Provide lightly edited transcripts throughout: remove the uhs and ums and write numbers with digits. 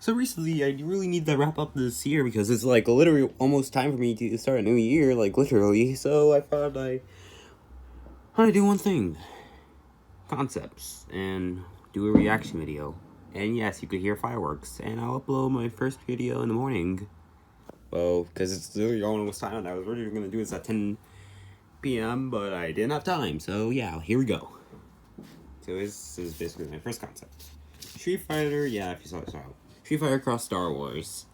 So recently, I really need to wrap up this year because it's like literally almost time for me to start a new year, like literally. So I thought I want to do one thing: concepts and do a reaction video. And yes, you could hear fireworks, and I'll upload my first video in the morning. Well, because it's literally almost time, and I was really gonna do this at 10 p.m., but I didn't have time. So yeah, here we go. So this is basically my first concept. Street Fighter, yeah, if you saw it, Street Fighter Cross Star Wars.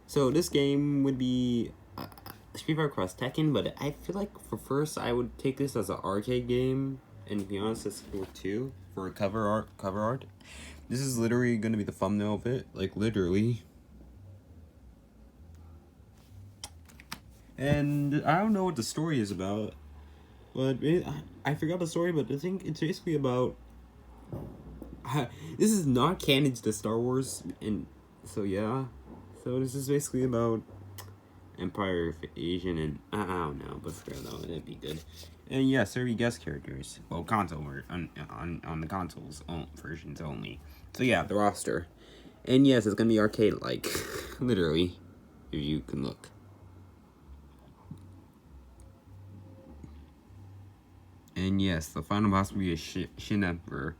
So this game would be Street Fighter Cross Tekken, but I feel like for first I would take this as an arcade game, and to be honest, this for two for cover art. This is literally gonna be the thumbnail of it, like literally. And I don't know what the story is about, but I forgot the story. But I think it's basically about. This is not canon to Star Wars, and so yeah. So this is basically about Empire Asian, and I don't know, but fair though, that'd be good. And yeah, 30 guest characters. Well, console on the consoles versions only. So yeah, the roster. And yes, it's gonna be arcade like, literally, if you can look. And yes, the final boss will be a Shin Emperor.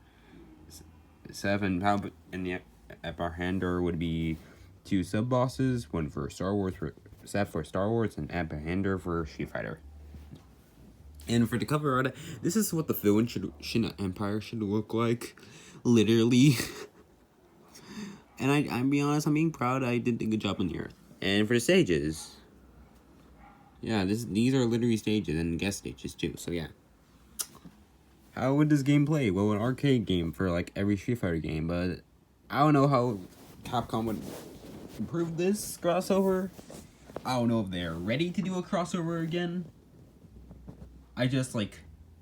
7 pound, and the upper hander would be 2 sub bosses, one for Star Wars, Seth for Star Wars, and upper hander for Street Fighter. And for the cover art, this is what the villain Shin Empire should look like, literally. And I'm being honest, I'm being proud. I did a good job on the Earth. And for the stages, yeah, these are literally stages and guest stages too. So yeah. How would this game play? Well, an arcade game for like every Street Fighter game, but I don't know how Capcom would improve this crossover. I don't know if they're ready to do a crossover again. I just like,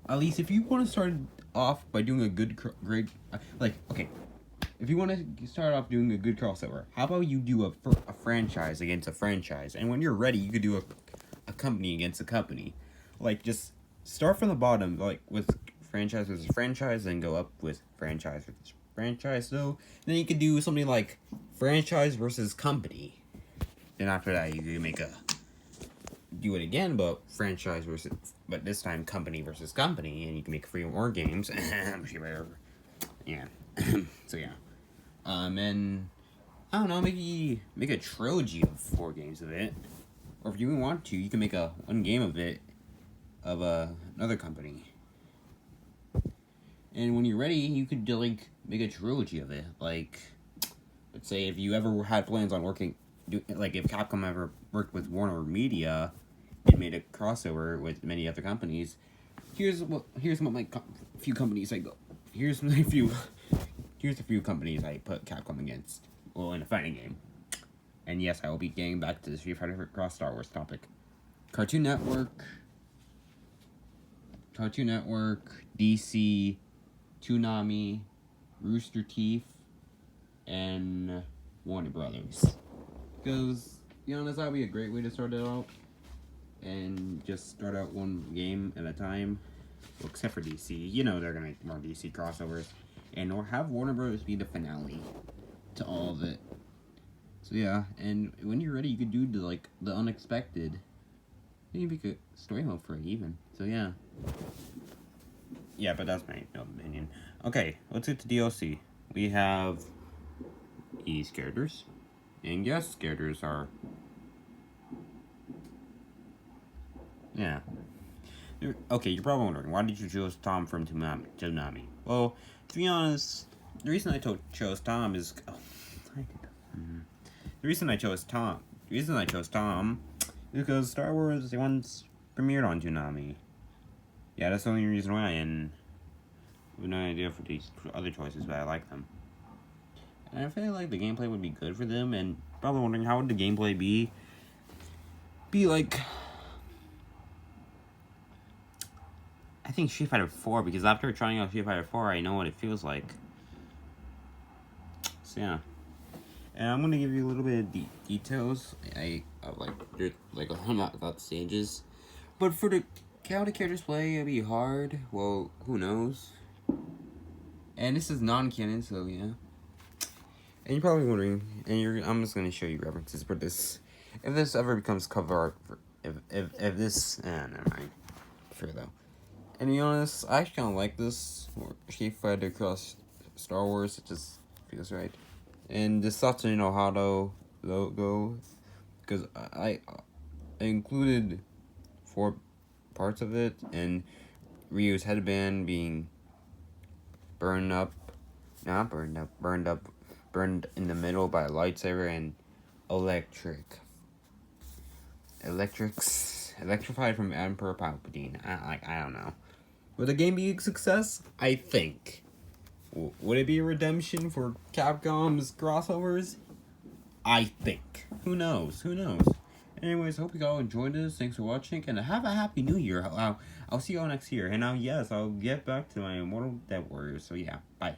at least if you want to start off by doing a good, if you want to start off doing a good crossover, how about you do a franchise against a franchise, and when you're ready, you could do a company against a company. Like, just start from the bottom, like with franchise versus franchise, then go up with franchise versus franchise. So then you could do something like franchise versus company. Then after that, you could do it again, but franchise versus, but this time company versus company, and you can make 3 more games. Yeah. So yeah. And I don't know, maybe make a trilogy of 4 games of it, or if you want to, you can make one game of it of another company. And when you're ready, you could like make a trilogy of it. Like, let's say if you ever had plans on like if Capcom ever worked with Warner Media and made a crossover with many other companies, here's what my few companies I go. Here's a few companies I put Capcom against. Well, in a fighting game. And yes, I will be getting back to the Street Fighter Cross Star Wars topic. Cartoon Network, DC, Toonami, Rooster Teeth, and Warner Brothers. Because, to be honest, that would be a great way to start it out. And just start out one game at a time. Well, except for DC. You know they're going to make more DC crossovers. And or have Warner Brothers be the finale to all of it. So yeah, and when you're ready, you could do the unexpected. You can make a story mode for it even. So yeah. Yeah, but that's my opinion. Okay, let's get to DLC. We have these characters. And guest characters are... Yeah. Okay, you're probably wondering, why did you choose Tom from Toonami? Well, to be honest, the reason I chose Tom is... The reason I chose Tom is because Star Wars once premiered on Toonami. Yeah, that's the only reason why, and I have no idea for other choices, but I like them. And I feel like the gameplay would be good for them, and probably wondering how would the gameplay be like... I think Street Fighter 4, because after trying out Street Fighter 4, I know what it feels like. So yeah. And I'm gonna give you a little bit of details. I'm not about the stages, but for how the characters play, it'd be hard. Well, who knows? And this is non-canon, so yeah. And you're probably wondering, I'm just gonna show you references for this. If this ever becomes cover art, if this, never mind. Fair though. And to be honest, I actually kind of like this Street Fighter across Star Wars. It just feels right. And the Satoru Hado logo, because I included 4 parts of it, and Ryu's headband being burned in the middle by a lightsaber, and electrified from Emperor Palpatine. I don't know. Would the game be a success? I think. Would it be a redemption for Capcom's crossovers? I think. Who knows? Anyways, hope you all enjoyed this. Thanks for watching, and have a happy new year. I'll see you all next year. And now, yes, I'll get back to my Immortal Dead Warriors. So yeah, bye.